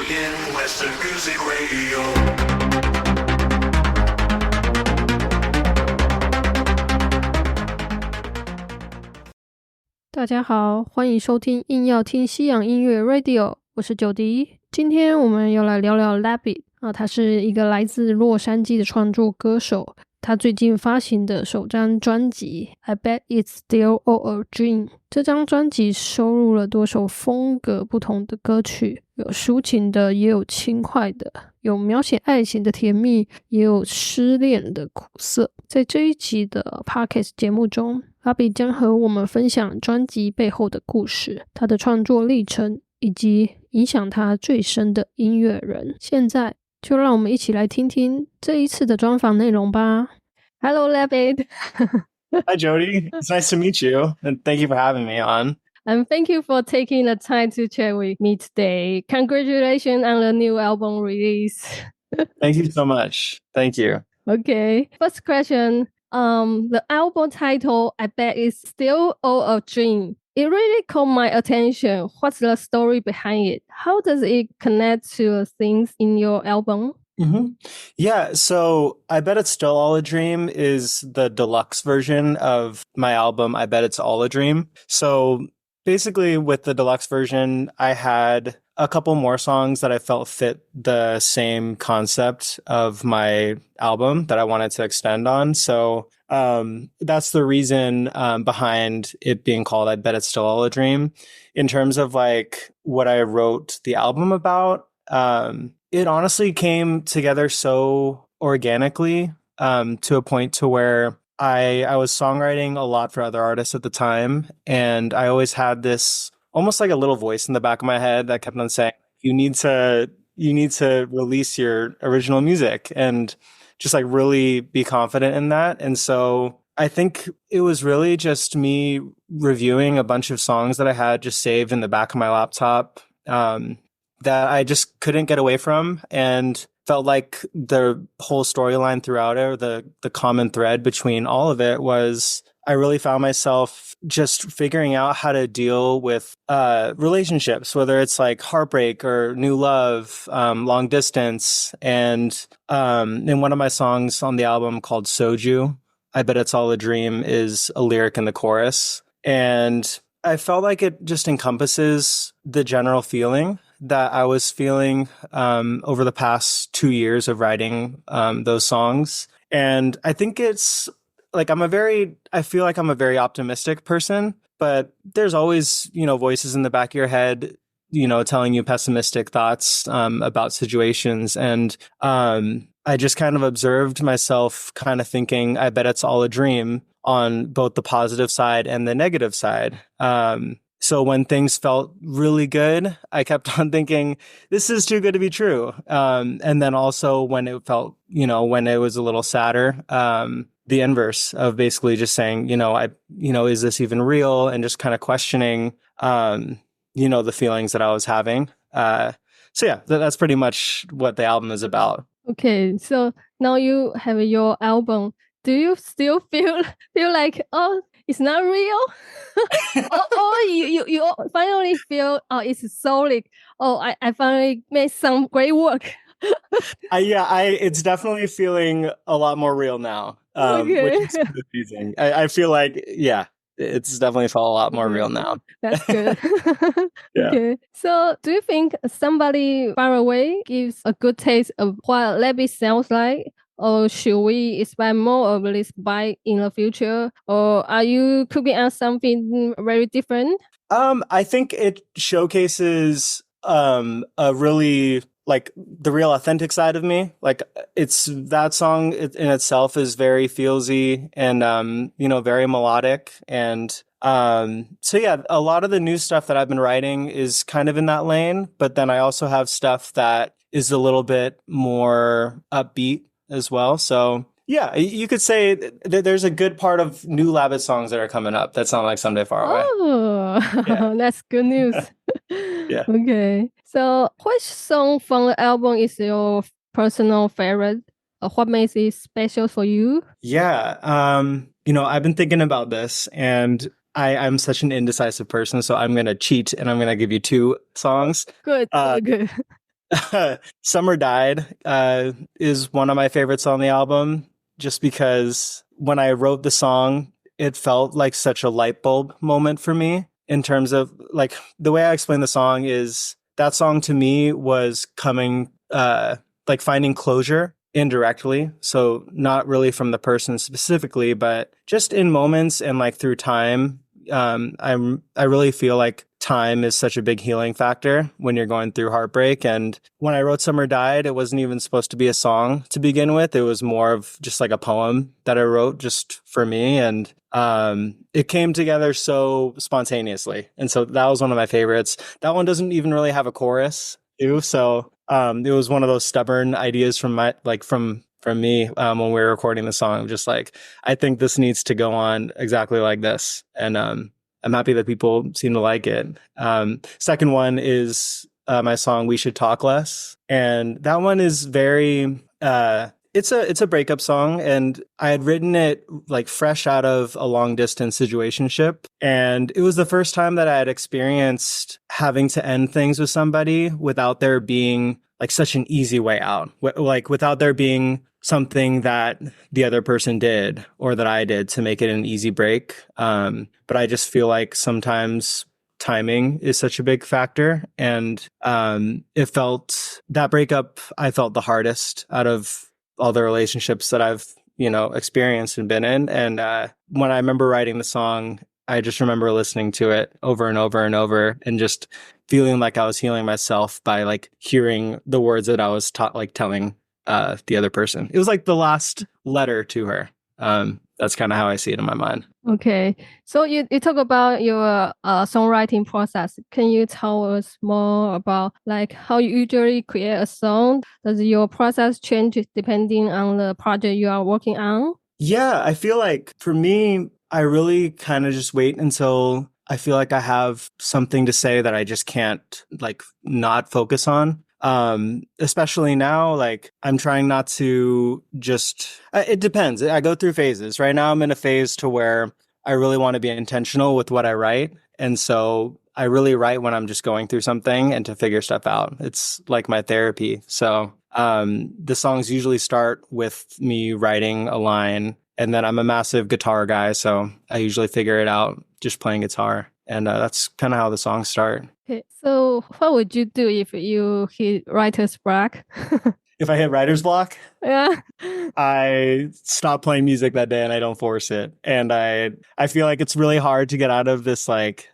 in Western Music Radio. 大家好，欢迎收听硬要听西洋音乐 Radio， 我是九迪。今天我们要来聊聊 Labit 他是一个来自洛杉矶的创作歌手。他最近发行的首张专辑 I Bet It's Still All a Dream， 这张专辑收录了多首风格不同的歌曲，有抒情的，也有轻快的，有描写爱情的甜蜜，也有失恋的苦涩。在这一集的 Podcast 节目中，Labit将和我们分享专辑背后的故事，他的创作历程，以及影响他最深的音乐人。现在就让我们一起来听听这一次的专访内容吧。Hello, Labit. Hi, Jody. It's nice to meet you, and thank you for having me on. And thank you for taking the time to chat with me today. Congratulations on the new album release. Thank you so much. Thank you. Okay. First question. The album title, I Bet It's Still All a Dream. It really caught my attention. What's the story behind it? How does it connect to the things in your album? Yeah, so I Bet It's Still All a Dream is the deluxe version of my album, I Bet It's All a Dream. So basically with the deluxe version, I had a couple more songs that I felt fit the same concept of my album that I wanted to extend on. So that's the reason behind it being called I Bet It's Still All a Dream. In terms of like what I wrote the album about, it honestly came together so organically to a point to where I was songwriting a lot for other artists at the time. And I always had this almost like a little voice in the back of my head that kept on saying, you need to release your original music and just like really be confident in that. And so I think it was really just me reviewing a bunch of songs that I had just saved in the back of my laptop that I just couldn't get away from, and felt like the whole storyline throughout it, or the common thread between all of it, was I really found myself just figuring out how to deal with relationships, whether it's like heartbreak or new love, long distance. And in one of my songs on the album called Soju, I Bet It's All a Dream, is a lyric in the chorus. And I felt like it just encompasses the general feeling that I was feeling over the past 2 years of writing those songs. And I think it's like I feel like I'm a very optimistic person, but there's always, voices in the back of your head, telling you pessimistic thoughts about situations. And I just kind of observed myself kind of thinking, I bet it's all a dream, on both the positive side and the negative side. So when things felt really good, I kept on thinking, this is too good to be true. And then also when it felt, when it was a little sadder, the inverse of basically just saying, is this even real? And just kind of questioning, the feelings that I was having. So yeah, that's pretty much what the album is about. Okay, so now you have your album. Do you still feel like, oh, it's not real? or you finally feel, oh, it's solid. Oh, I finally made some great work. It's definitely feeling a lot more real now, okay. Which is confusing. I feel like, it's definitely felt a lot more real now. That's good. Yeah. Okay. So do you think somebody far away gives a good taste of what Labit sounds like? Or should we expect more of this bite in the future? Or are you cooking on something very different? I think it showcases a really like the real authentic side of me. Like it's that song in itself is very feelsy and very melodic. And so yeah, a lot of the new stuff that I've been writing is kind of in that lane, but then I also have stuff that is a little bit more upbeat as well. So yeah, you could say there's a good part of new Labit songs that are coming up that sound like Someday Far Away. Oh, yeah. That's good news. Yeah. Okay. So which song from the album is your personal favorite? What makes it special for you? Yeah. I've been thinking about this, and I'm such an indecisive person, so I'm going to cheat and I'm going to give you two songs. Good. Good. Summer Died is one of my favorites on the album, just because when I wrote the song, it felt like such a light bulb moment for me in terms of like the way I explain the song is that song to me was coming, like finding closure indirectly. So not really from the person specifically, but just in moments and like through time. I really feel like time is such a big healing factor when you're going through heartbreak. And when I wrote Summer Died, it wasn't even supposed to be a song to begin with. It was more of just like a poem that I wrote just for me. And it came together so spontaneously. And so that was one of my favorites. That one doesn't even really have a chorus too. So it was one of those stubborn ideas from me when we were recording the song. Just like, I think this needs to go on exactly like this. And I'm happy that people seem to like it. Second one is my song We Should Talk Less. And that one is very, it's a breakup song. And I had written it like fresh out of a long distance situationship. And it was the first time that I had experienced having to end things with somebody without there being like such an easy way out. Like without there being something that the other person did or that I did to make it an easy break. But I just feel like sometimes timing is such a big factor. And that breakup, I felt the hardest out of all the relationships that I've, experienced and been in. And when I remember writing the song, I just remember listening to it over and over and over and just feeling like I was healing myself by like hearing the words that I was telling the other person. It was like the last letter to her. That's kind of how I see it in my mind. Okay. So you talk about your songwriting process. Can you tell us more about like how you usually create a song? Does your process change depending on the project you are working on? Yeah, I feel like for me, I really kind of just wait until I feel like I have something to say that I just can't like not focus on. Especially now, like I'm trying not to it depends. I go through phases. Right now I'm in a phase to where I really want to be intentional with what I write. And so I really write when I'm just going through something and to figure stuff out. It's like my therapy. So, the songs usually start with me writing a line, and then I'm a massive guitar guy. So I usually figure it out just playing guitar. And that's kind of how the songs start. Okay, so what would you do if you hit writer's block? If I hit writer's block, Yeah. I stop playing music that day and I don't force it. And I feel like it's really hard to get out of this like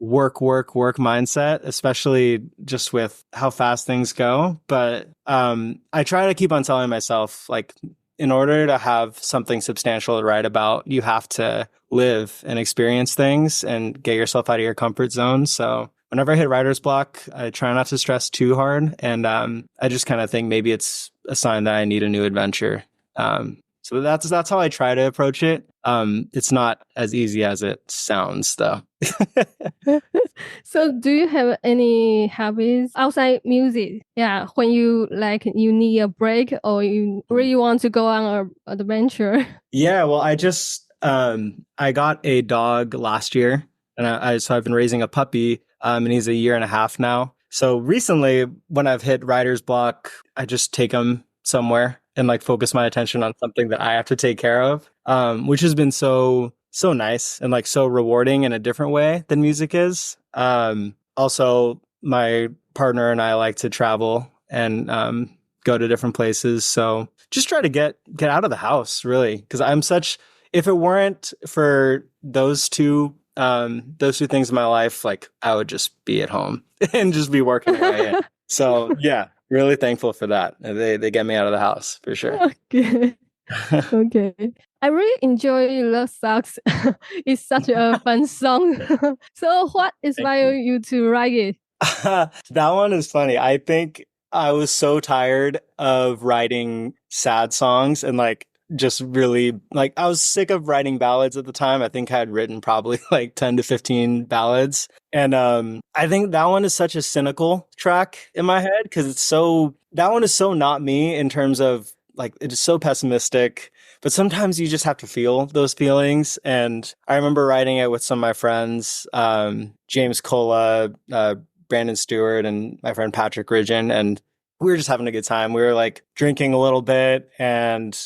work mindset, especially just with how fast things go. But I try to keep on telling myself, like, in order to have something substantial to write about, you have to live and experience things and get yourself out of your comfort zone. So whenever I hit writer's block, I try not to stress too hard. And I just kind of think maybe it's a sign that I need a new adventure. So that's how I try to approach it. It's not as easy as it sounds, though. So do you have any hobbies outside music? Yeah, when you need a break or you really want to go on an adventure? Yeah, well, I got a dog last year, and so I've been raising a puppy, and he's 1.5 years now. So recently, when I've hit writer's block, I just take him somewhere and like focus my attention on something that I have to take care of, which has been so nice and like so rewarding in a different way than music is. Also, my partner and I like to travel and go to different places. So just try to get out of the house, really, because if it weren't for those two things in my life, like I would just be at home and just be working away. So yeah, really thankful for that. They get me out of the house for sure. Okay. Okay. I really enjoy Love Sucks. It's such a fun song. So what inspired you to write it? That one is funny. I think I was so tired of writing sad songs and like just really like I was sick of writing ballads at the time. I think I had written probably like 10 to 15 ballads. And I think that one is such a cynical track in my head because that one is so not me in terms of like it is so pessimistic. But sometimes you just have to feel those feelings. And I remember writing it with some of my friends, James Cola, Brandon Stewart and my friend Patrick Ridgen, and we were just having a good time. We were like drinking a little bit, and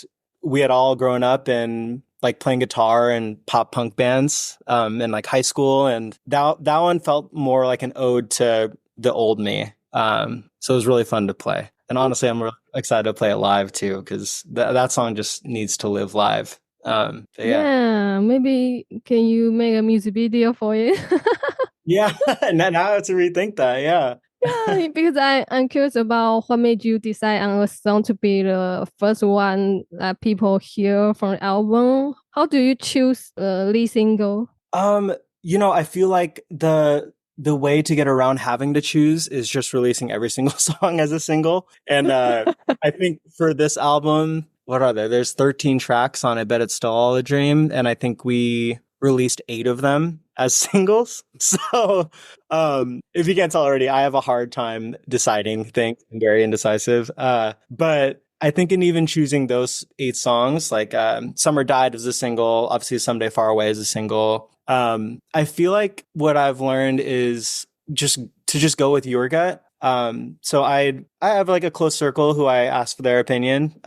we had all grown up in like playing guitar and pop punk bands in like high school, and that one felt more like an ode to the old me. So it was really fun to play. And honestly, I'm really excited to play it live too, because that song just needs to live live. Yeah, maybe can you make a music video for it? Yeah, now I have to rethink that. Yeah. Yeah, because I'm curious about what made you decide on a song to be the first one that people hear from the album. How do you choose the lead single? I feel like the way to get around having to choose is just releasing every single song as a single. And I think for this album, what are there? There's 13 tracks on I Bet It's Still All a Dream, and I think we released 8 of them as singles. So if you can't tell already, I have a hard time deciding things. I'm very indecisive. But I think in even choosing those 8 songs, like Summer Died was a single, obviously Someday Far Away is a single. I feel like what I've learned is just go with your gut. So I have like a close circle who I ask for their opinion.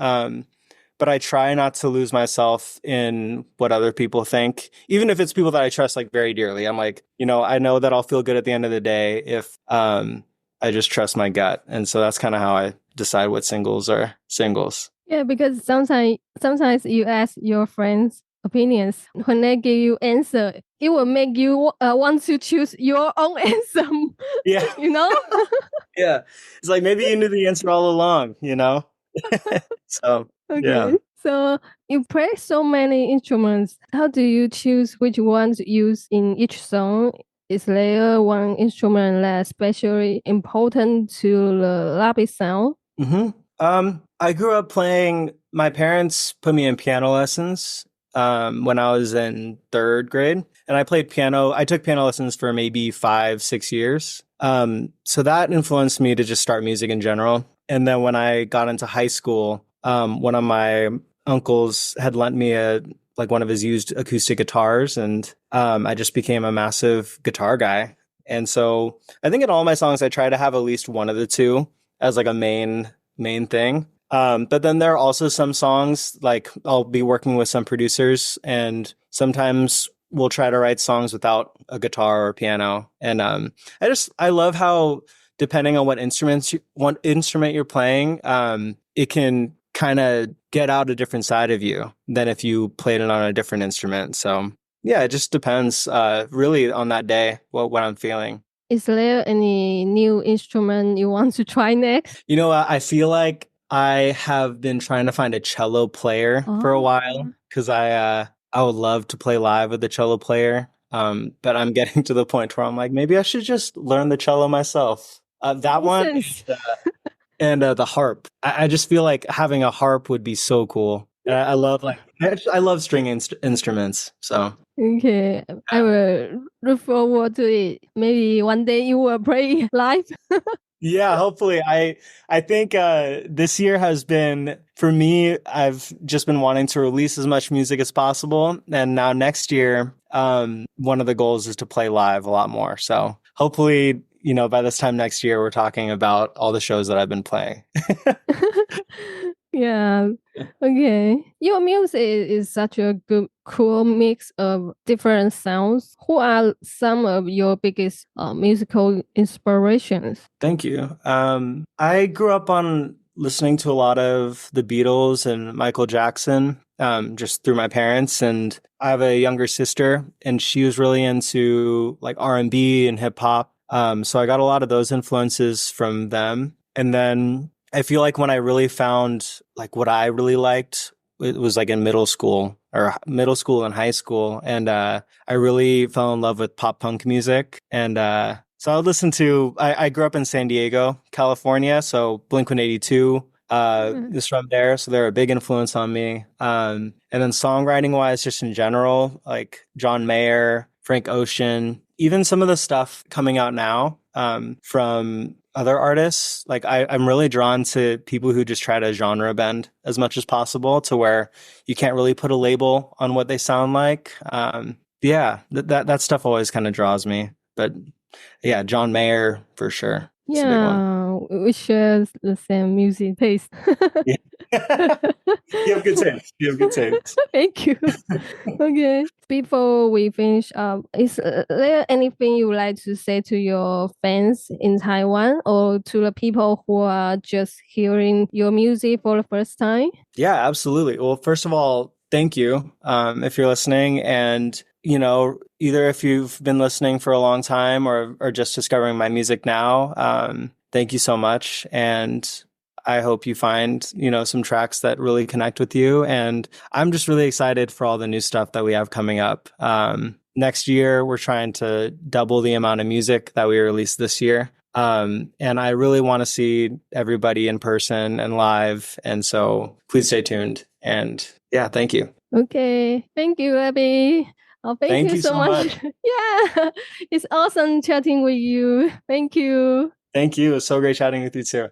But I try not to lose myself in what other people think, even if it's people that I trust like very dearly. I'm like, I know that I'll feel good at the end of the day if I just trust my gut. And so that's kind of how I decide what singles are singles. Yeah, because sometimes you ask your friends opinions. When they give you answer, it will make you want to choose your own answer. Yeah. Yeah. It's like maybe you knew the answer all along, So, okay. Yeah. So you play so many instruments. How do you choose which one to use in each song? Is there one instrument that's especially important to the Labit sound? Mm-hmm. I grew up playing. My parents put me in piano lessons when I was in 3rd grade, and I played piano. I took piano lessons for maybe 5-6 years. So that influenced me to just start music in general. And then when I got into high school, one of my uncles had lent me one of his used acoustic guitars, and I just became a massive guitar guy. And so I think in all my songs, I try to have at least one of the two as like a main thing. But then there are also some songs, like I'll be working with some producers, and sometimes we'll try to write songs without a guitar or piano. And I love how, depending on what instrument you're playing, it can kind of get out a different side of you than if you played it on a different instrument. So yeah, it just depends really on that day what I'm feeling. Is there any new instrument you want to try next? I feel like I have been trying to find a cello player for a while, because I would love to play live with a cello player. But I'm getting to the point where I'm like, maybe I should just learn the cello myself. That one and the harp. I just feel like having a harp would be so cool. I love string instruments. So okay, I will look forward to it. Maybe one day you will play live. Yeah, hopefully. I think this year has been, for me, I've just been wanting to release as much music as possible. And now next year, one of the goals is to play live a lot more. So hopefully, by this time next year, we're talking about all the shows that I've been playing. Yeah. Okay. Your music is such a cool mix of different sounds. Who are some of your biggest musical inspirations? Thank you. I grew up on listening to a lot of the Beatles and Michael Jackson, just through my parents. And I have a younger sister, and she was really into like R&B and hip hop. So I got a lot of those influences from them. And then I feel like when I really found like what I really liked, it was like in middle school and high school. And I really fell in love with pop punk music. And so I would listen to, I grew up in San Diego, California. So Blink-182 is from there. So they're a big influence on me. And then songwriting wise, just in general, like John Mayer, Frank Ocean, even some of the stuff coming out now from other artists. Like I'm really drawn to people who just try to genre bend as much as possible to where you can't really put a label on what they sound like. Yeah, that stuff always kind of draws me. But Yeah, John Mayer for sure. It's a big one. Yeah, we share the same music taste. Yeah. You have good taste. You have good taste. Thank you. Okay. Before we finish up, is there anything you would like to say to your fans in Taiwan or to the people who are just hearing your music for the first time? Yeah, absolutely. Well, first of all, thank you if you're listening. And, you know, either if you've been listening for a long time or just discovering my music now, thank you so much. And I hope you find, you know, some tracks that really connect with you. And I'm just really excited for all the new stuff that we have coming up. Next year, we're trying to double the amount of music that we released this year. And I really want to see everybody in person and live. And so please stay tuned. And yeah, thank you. Okay. Thank you, Labit. Oh, thank you so much. Yeah. It's awesome chatting with you. Thank you. Thank you. It was so great chatting with you too.